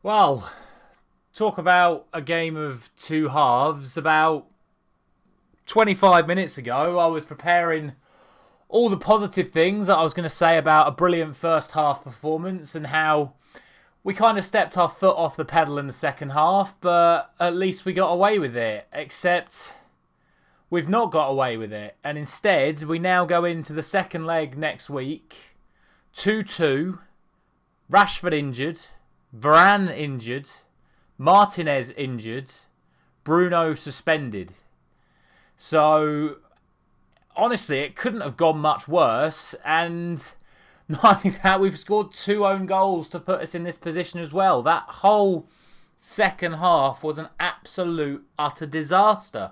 Well, talk about a game of two halves. About 25 minutes ago, I was preparing all the positive things that I was going to say about a brilliant first half performance and how we kind of stepped our foot off the pedal in the second half, but at least we got away with it. Except we've not got away with it. And instead, we now go into the second leg next week. 2-2. Rashford injured. Varane injured. Martinez injured. Bruno suspended. So, honestly, it couldn't have gone much worse. And not only that, we've scored 2 own goals to put us in this position as well. That whole second half was an absolute, utter disaster.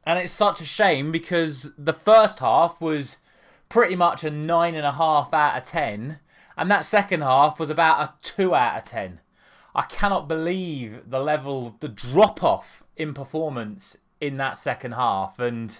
And it's such a shame because the first half was pretty much a 9.5 out of 10. And that second half was about a 2 out of 10. I cannot believe the level, the drop-off in performance in that second half. And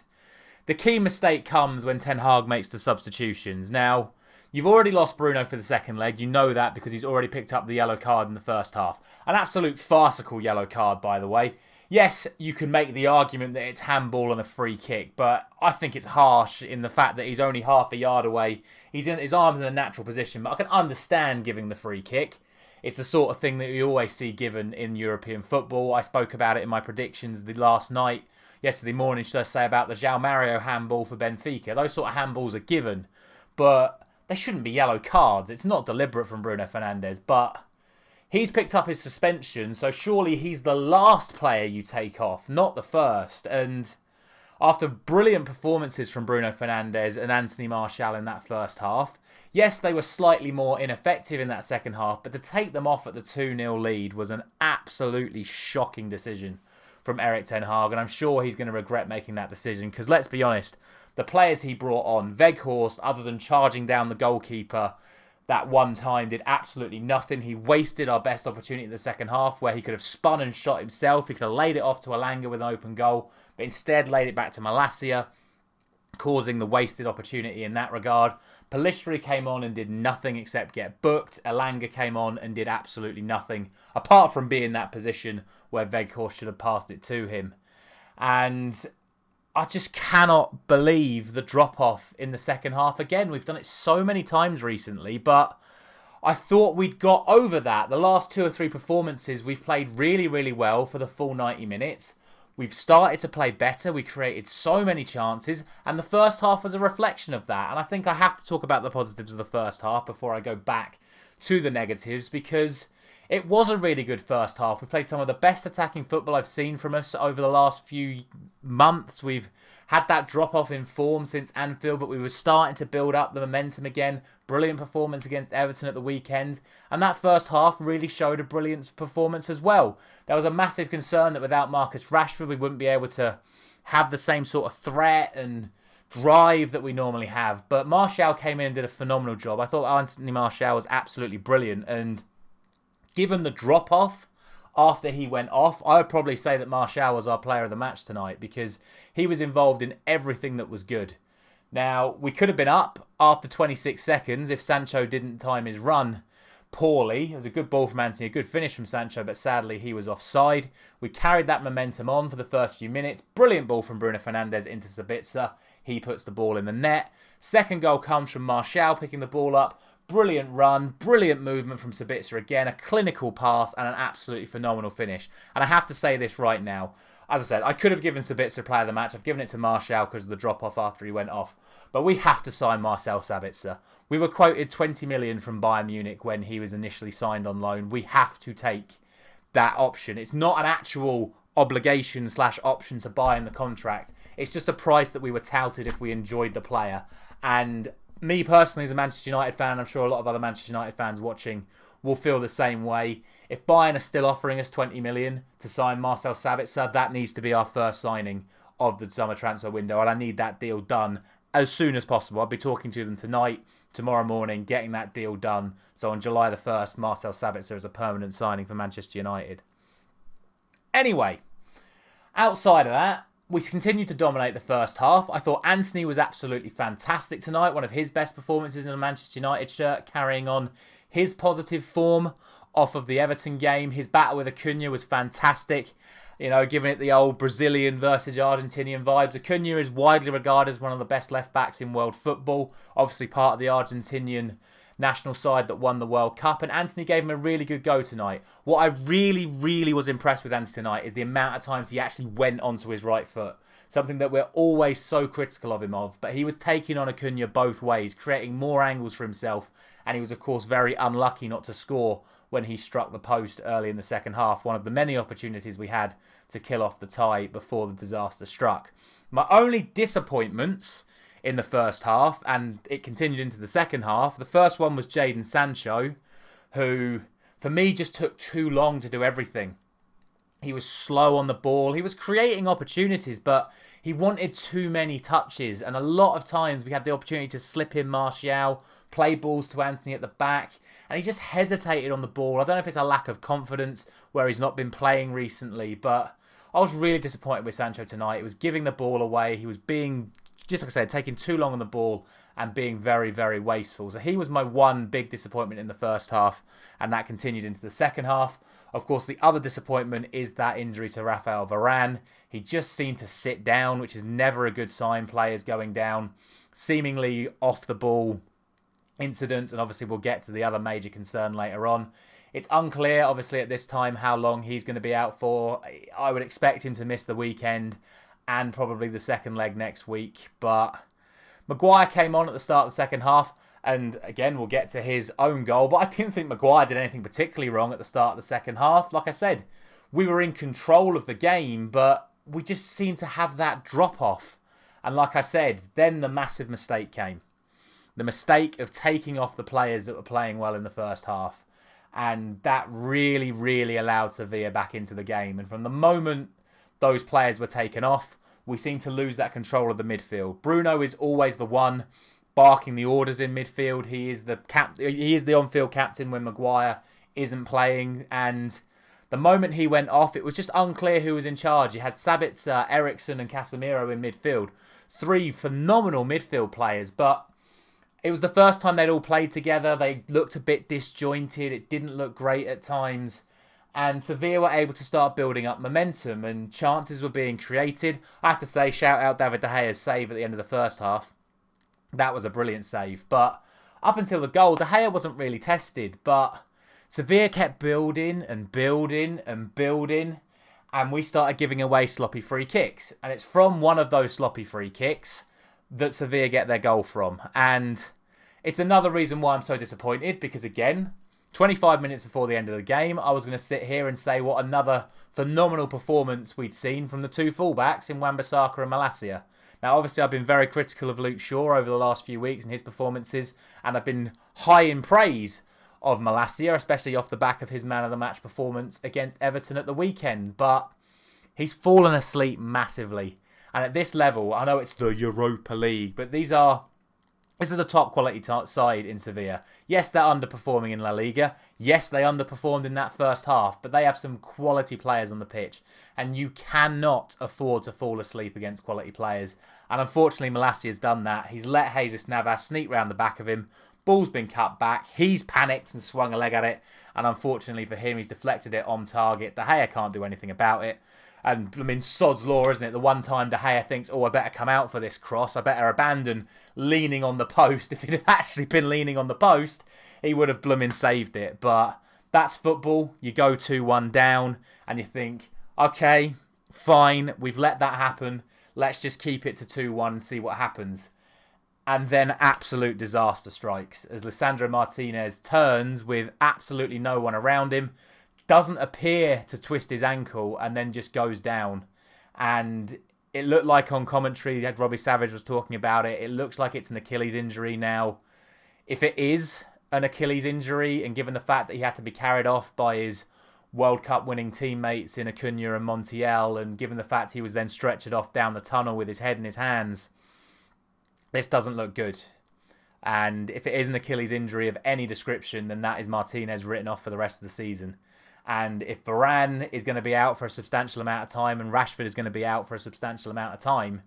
the key mistake comes when Ten Hag makes the substitutions. Now, you've already lost Bruno for the second leg. You know that because he's already picked up the yellow card in the first half. An absolute farcical yellow card, by the way. Yes, you can make the argument that it's handball and a free kick, but I think it's harsh in the fact that he's only half a yard away. He's in his arms in a natural position, but I can understand giving the free kick. It's the sort of thing that you always see given in European football. I spoke about it in my predictions yesterday morning, should I say, about the João Mario handball for Benfica. Those sort of handballs are given, but they shouldn't be yellow cards. It's not deliberate from Bruno Fernandes, but he's picked up his suspension, so surely he's the last player you take off, not the first. And after brilliant performances from Bruno Fernandes and Anthony Martial in that first half, yes, they were slightly more ineffective in that second half, but to take them off at the 2-0 lead was an absolutely shocking decision from Erik Ten Hag, and I'm sure he's going to regret making that decision, because let's be honest, the players he brought on, Weghorst, other than charging down the goalkeeper that one time, did absolutely nothing. He wasted our best opportunity in the second half where he could have spun and shot himself. He could have laid it off to Elanga with an open goal, but instead laid it back to Malacia, causing the wasted opportunity in that regard. Pellistri came on and did nothing except get booked. Elanga came on and did absolutely nothing, apart from being in that position where Weghorst should have passed it to him. And I just cannot believe the drop-off in the second half again. We've done it so many times recently, but I thought we'd got over that. The last 2 or 3 performances, we've played really, really well for the full 90 minutes. We've started to play better. We created so many chances, and the first half was a reflection of that. And I think I have to talk about the positives of the first half before I go back to the negatives, because it was a really good first half. We played some of the best attacking football I've seen from us over the last few months. We've had that drop-off in form since Anfield, but we were starting to build up the momentum again. Brilliant performance against Everton at the weekend. And that first half really showed a brilliant performance as well. There was a massive concern that without Marcus Rashford, we wouldn't be able to have the same sort of threat and drive that we normally have. But Martial came in and did a phenomenal job. I thought Anthony Martial was absolutely brilliant, and given the drop-off after he went off, I would probably say that Martial was our player of the match tonight, because he was involved in everything that was good. Now, we could have been up after 26 seconds if Sancho didn't time his run poorly. It was a good ball from Anthony, a good finish from Sancho, but sadly he was offside. We carried that momentum on for the first few minutes. Brilliant ball from Bruno Fernandes into Sabitzer. He puts the ball in the net. Second goal comes from Martial picking the ball up. Brilliant run, brilliant movement from Sabitzer again, a clinical pass and an absolutely phenomenal finish. And I have to say this right now. As I said, I could have given Sabitzer player of the match. I've given it to Martial because of the drop-off after he went off. But we have to sign Marcel Sabitzer. We were quoted 20 million from Bayern Munich when he was initially signed on loan. We have to take that option. It's not an actual obligation/option to buy in the contract. It's just a price that we were touted if we enjoyed the player. And me personally, as a Manchester United fan, I'm sure a lot of other Manchester United fans watching will feel the same way. If Bayern are still offering us 20 million to sign Marcel Sabitzer, that needs to be our first signing of the summer transfer window, and I need that deal done as soon as possible. I'll be talking to them tonight, tomorrow morning, getting that deal done. So on July the 1st, Marcel Sabitzer is a permanent signing for Manchester United. Anyway, outside of that, we continued to dominate the first half. I thought Anthony was absolutely fantastic tonight. One of his best performances in a Manchester United shirt, carrying on his positive form off of the Everton game. His battle with Acuna was fantastic. You know, giving it the old Brazilian versus Argentinian vibes. Acuna is widely regarded as one of the best left-backs in world football. Obviously part of the Argentinian national side that won the World Cup. And Antony gave him a really good go tonight. What I really, really was impressed with Antony tonight is the amount of times he actually went onto his right foot. Something that we're always so critical of him of. But he was taking on Acuna both ways, creating more angles for himself. And he was, of course, very unlucky not to score when he struck the post early in the second half. One of the many opportunities we had to kill off the tie before the disaster struck. My only disappointments in the first half, and it continued into the second half, the first one was Jadon Sancho, who, for me, just took too long to do everything. He was slow on the ball. He was creating opportunities, but he wanted too many touches. And a lot of times we had the opportunity to slip in Martial, play balls to Antony at the back, and he just hesitated on the ball. I don't know if it's a lack of confidence where he's not been playing recently, but I was really disappointed with Sancho tonight. He was giving the ball away. He was being, just like I said, taking too long on the ball and being very, very wasteful. So he was my one big disappointment in the first half, and that continued into the second half. Of course, the other disappointment is that injury to Rafael Varane. He just seemed to sit down, which is never a good sign, players going down. Seemingly off the ball incidents, and obviously we'll get to the other major concern later on. It's unclear, obviously, at this time how long he's going to be out for. I would expect him to miss the weekend and probably the second leg next week. But Maguire came on at the start of the second half, and again, we'll get to his own goal. But I didn't think Maguire did anything particularly wrong at the start of the second half. Like I said, we were in control of the game, but we just seemed to have that drop-off. And like I said, then the massive mistake came. The mistake of taking off the players that were playing well in the first half. And that really, really allowed Sevilla back into the game. And from the moment those players were taken off, we seemed to lose that control of the midfield. Bruno is always the one barking the orders in midfield. He is the on-field captain when Maguire isn't playing. And the moment he went off, it was just unclear who was in charge. You had Sabitzer, Eriksson and Casemiro in midfield. Three phenomenal midfield players, but it was the first time they'd all played together. They looked a bit disjointed. It didn't look great at times. And Sevilla were able to start building up momentum and chances were being created. I have to say, shout out David De Gea's save at the end of the first half. That was a brilliant save. But up until the goal, De Gea wasn't really tested. But Sevilla kept building and building and building. And we started giving away sloppy free kicks. And it's from one of those sloppy free kicks that Sevilla get their goal from. And it's another reason why I'm so disappointed. Because again, 25 minutes before the end of the game, I was going to sit here and say what another phenomenal performance we'd seen from the two fullbacks in Wan-Bissaka and Malacia. Now, obviously, I've been very critical of Luke Shaw over the last few weeks and his performances, and I've been high in praise of Malacia, especially off the back of his man of the match performance against Everton at the weekend. But he's fallen asleep massively. And at this level, I know it's the Europa League, but this is a top quality side in Sevilla. Yes, they're underperforming in La Liga. Yes, they underperformed in that first half, but they have some quality players on the pitch. And you cannot afford to fall asleep against quality players. And unfortunately, Malacia has done that. He's let Jesus Navas sneak round the back of him. Ball's been cut back. He's panicked and swung a leg at it. And unfortunately for him, he's deflected it on target. De Gea can't do anything about it. And, I mean, sod's law, isn't it? The one time De Gea thinks, oh, I better come out for this cross. I better abandon leaning on the post. If he'd have actually been leaning on the post, he would have blooming saved it. But that's football. You go 2-1 down and you think, okay, fine, we've let that happen. Let's just keep it to 2-1 and see what happens. And then absolute disaster strikes as Lisandro Martinez turns with absolutely no one around him. Doesn't appear to twist his ankle and then just goes down. And it looked like on commentary, Robbie Savage was talking about it, it looks like it's an Achilles injury now. If it is an Achilles injury, and given the fact that he had to be carried off by his World Cup winning teammates in Acuna and Montiel, and given the fact he was then stretchered off down the tunnel with his head in his hands, this doesn't look good. And if it is an Achilles injury of any description, then that is Martinez written off for the rest of the season. And if Varane is going to be out for a substantial amount of time and Rashford is going to be out for a substantial amount of time,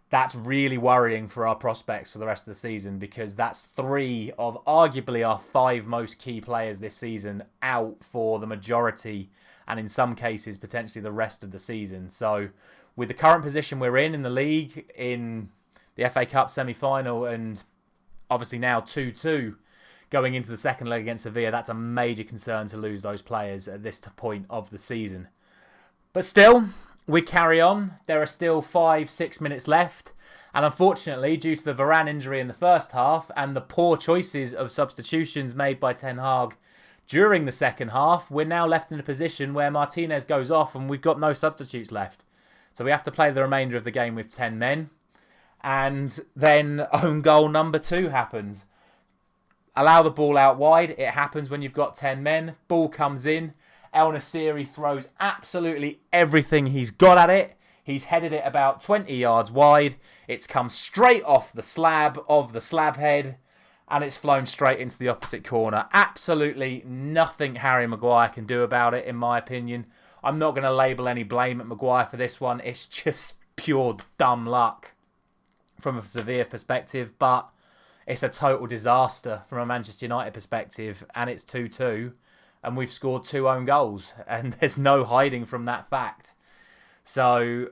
that's really worrying for our prospects for the rest of the season, because that's 3 of arguably our 5 most key players this season out for the majority, and in some cases potentially the rest of the season. So with the current position we're in the league, in the FA Cup semi-final, and obviously now 2-2 going into the second leg against Sevilla, that's a major concern to lose those players at this point of the season. But still, we carry on. There are still 5-6 minutes left. And unfortunately, due to the Varane injury in the first half and the poor choices of substitutions made by Ten Hag during the second half, we're now left in a position where Martinez goes off and we've got no substitutes left. So we have to play the remainder of the game with 10 men. And then own goal number 2 happens. Allow the ball out wide. It happens when you've got 10 men. Ball comes in. El Nassiri throws absolutely everything he's got at it. He's headed it about 20 yards wide. It's come straight off the slab of the slab head, and it's flown straight into the opposite corner. Absolutely nothing Harry Maguire can do about it, in my opinion. I'm not going to label any blame at Maguire for this one. It's just pure dumb luck from a Sevilla perspective, but it's a total disaster from a Manchester United perspective, and it's 2-2. And we've scored 2 own goals. And there's no hiding from that fact. So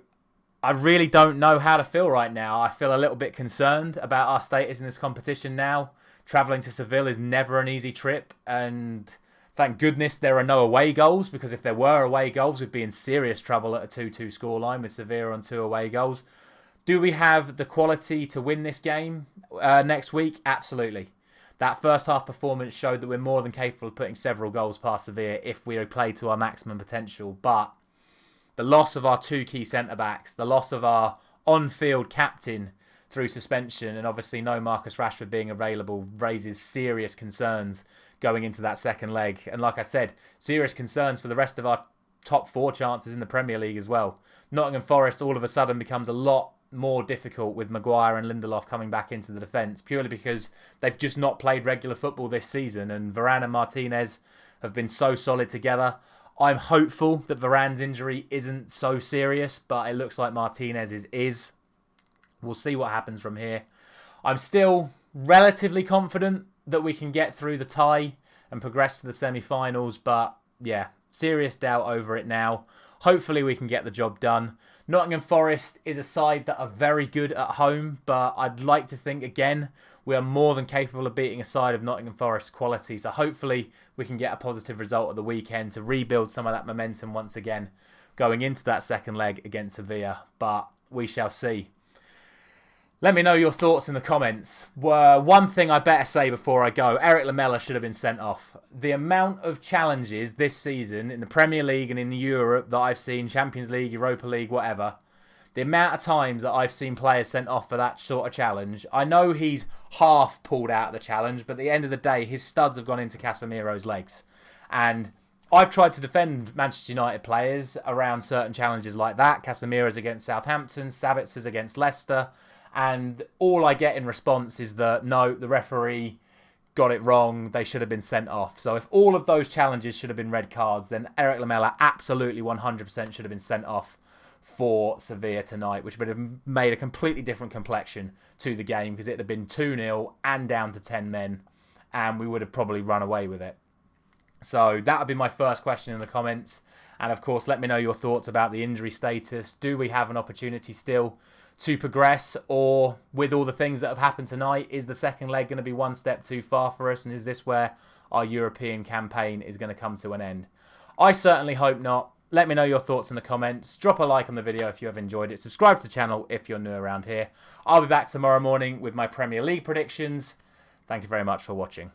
I really don't know how to feel right now. I feel a little bit concerned about our status in this competition now. Travelling to Seville is never an easy trip. And thank goodness there are no away goals. Because if there were away goals, we'd be in serious trouble at a 2-2 scoreline with Sevilla on 2 away goals. Do we have the quality to win this game next week? Absolutely. That first half performance showed that we're more than capable of putting several goals past Sevilla if we play to our maximum potential. But the loss of our 2 key centre-backs, the loss of our on-field captain through suspension, and obviously no Marcus Rashford being available, raises serious concerns going into that second leg. And like I said, serious concerns for the rest of our top 4 chances in the Premier League as well. Nottingham Forest all of a sudden becomes a lot more difficult with Maguire and Lindelof coming back into the defence, purely because they've just not played regular football this season, and Varane and Martinez have been so solid together. I'm hopeful that Varane's injury isn't so serious, but it looks like Martinez's is. We'll see what happens from here. I'm still relatively confident that we can get through the tie and progress to the semi-finals, but yeah, serious doubt over it now. Hopefully we can get the job done. Nottingham Forest is a side that are very good at home, but I'd like to think, again, we are more than capable of beating a side of Nottingham Forest's quality. So hopefully we can get a positive result at the weekend to rebuild some of that momentum once again going into that second leg against Sevilla. But we shall see. Let me know your thoughts in the comments. One thing I better say before I go, Eric Lamela should have been sent off. The amount of challenges this season in the Premier League and in Europe that I've seen, Champions League, Europa League, whatever, the amount of times that I've seen players sent off for that sort of challenge. I know he's half pulled out of the challenge, but at the end of the day, his studs have gone into Casemiro's legs. And I've tried to defend Manchester United players around certain challenges like that. Casemiro's against Southampton, Sabitzer's against Leicester. And all I get in response is that, no, the referee got it wrong. They should have been sent off. So if all of those challenges should have been red cards, then Eric Lamela absolutely 100% should have been sent off for Sevilla tonight, which would have made a completely different complexion to the game, because it would have been 2-0 and down to 10 men, and we would have probably run away with it. So that would be my first question in the comments. And of course, let me know your thoughts about the injury status. Do we have an opportunity still to progress, or with all the things that have happened tonight, is the second leg going to be one step too far for us, and is this where our European campaign is going to come to an end? I certainly hope not. Let me know your thoughts in the comments. Drop a like on the video if you have enjoyed it. Subscribe to the channel if you're new around here. I'll be back tomorrow morning with my Premier League predictions. Thank you very much for watching.